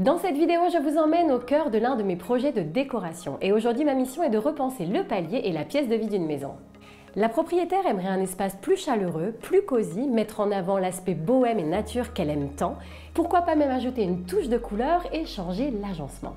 Dans cette vidéo, je vous emmène au cœur de l'un de mes projets de décoration et aujourd'hui ma mission est de repenser le palier et la pièce de vie d'une maison. La propriétaire aimerait un espace plus chaleureux, plus cosy, mettre en avant l'aspect bohème et nature qu'elle aime tant. Pourquoi pas même ajouter une touche de couleur et changer l'agencement.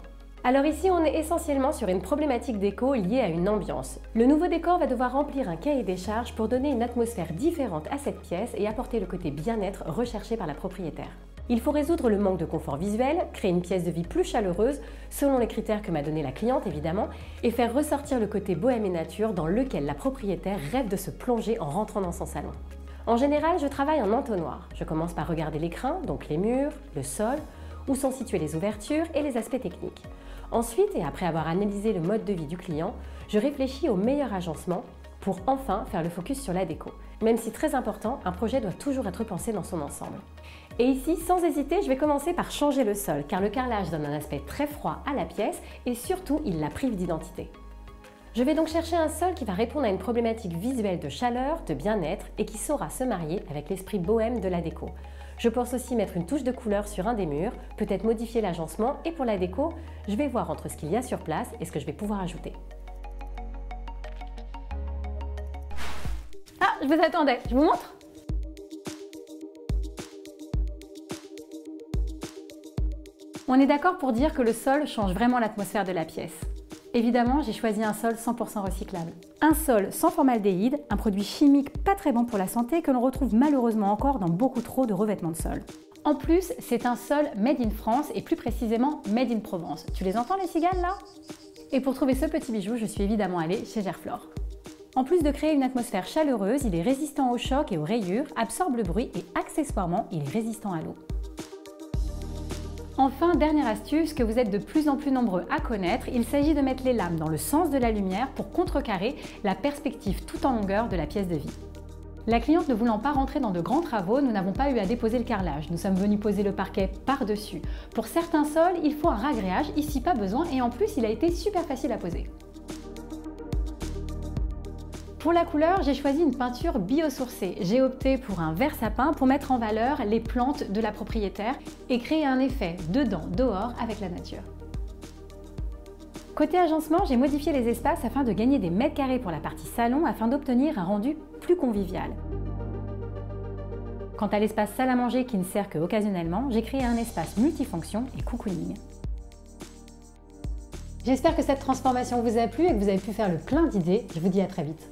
Alors ici, on est essentiellement sur une problématique déco liée à une ambiance. Le nouveau décor va devoir remplir un cahier des charges pour donner une atmosphère différente à cette pièce et apporter le côté bien-être recherché par la propriétaire. Il faut résoudre le manque de confort visuel, créer une pièce de vie plus chaleureuse, selon les critères que m'a donné la cliente évidemment, et faire ressortir le côté bohème et nature dans lequel la propriétaire rêve de se plonger en rentrant dans son salon. En général, je travaille en entonnoir. Je commence par regarder l'écrin, donc les murs, le sol, où sont situées les ouvertures et les aspects techniques. Ensuite, et après avoir analysé le mode de vie du client, je réfléchis au meilleur agencement pour enfin faire le focus sur la déco. Même si très important, un projet doit toujours être pensé dans son ensemble. Et ici, sans hésiter, je vais commencer par changer le sol, car le carrelage donne un aspect très froid à la pièce et surtout, il la prive d'identité. Je vais donc chercher un sol qui va répondre à une problématique visuelle de chaleur, de bien-être et qui saura se marier avec l'esprit bohème de la déco. Je pense aussi mettre une touche de couleur sur un des murs, peut-être modifier l'agencement et pour la déco, je vais voir entre ce qu'il y a sur place et ce que je vais pouvoir ajouter. Ah, je vous attendais, je vous montre ? On est d'accord pour dire que le sol change vraiment l'atmosphère de la pièce. Évidemment, j'ai choisi un sol 100% recyclable. Un sol sans formaldéhyde, un produit chimique pas très bon pour la santé que l'on retrouve malheureusement encore dans beaucoup trop de revêtements de sol. En plus, c'est un sol made in France et plus précisément made in Provence. Tu les entends les cigales là? Et pour trouver ce petit bijou, je suis évidemment allée chez Gerflor. En plus de créer une atmosphère chaleureuse, il est résistant aux chocs et aux rayures, absorbe le bruit et accessoirement, il est résistant à l'eau. Enfin, dernière astuce que vous êtes de plus en plus nombreux à connaître, il s'agit de mettre les lames dans le sens de la lumière pour contrecarrer la perspective tout en longueur de la pièce de vie. La cliente ne voulant pas rentrer dans de grands travaux, nous n'avons pas eu à déposer le carrelage. Nous sommes venus poser le parquet par-dessus. Pour certains sols, il faut un ragréage, ici pas besoin et en plus il a été super facile à poser. Pour la couleur, j'ai choisi une peinture biosourcée. J'ai opté pour un vert sapin pour mettre en valeur les plantes de la propriétaire et créer un effet dedans-dehors avec la nature. Côté agencement, j'ai modifié les espaces afin de gagner des mètres carrés pour la partie salon afin d'obtenir un rendu plus convivial. Quant à l'espace salle à manger qui ne sert que occasionnellement, j'ai créé un espace multifonction et cocooning. J'espère que cette transformation vous a plu et que vous avez pu faire le plein d'idées. Je vous dis à très vite.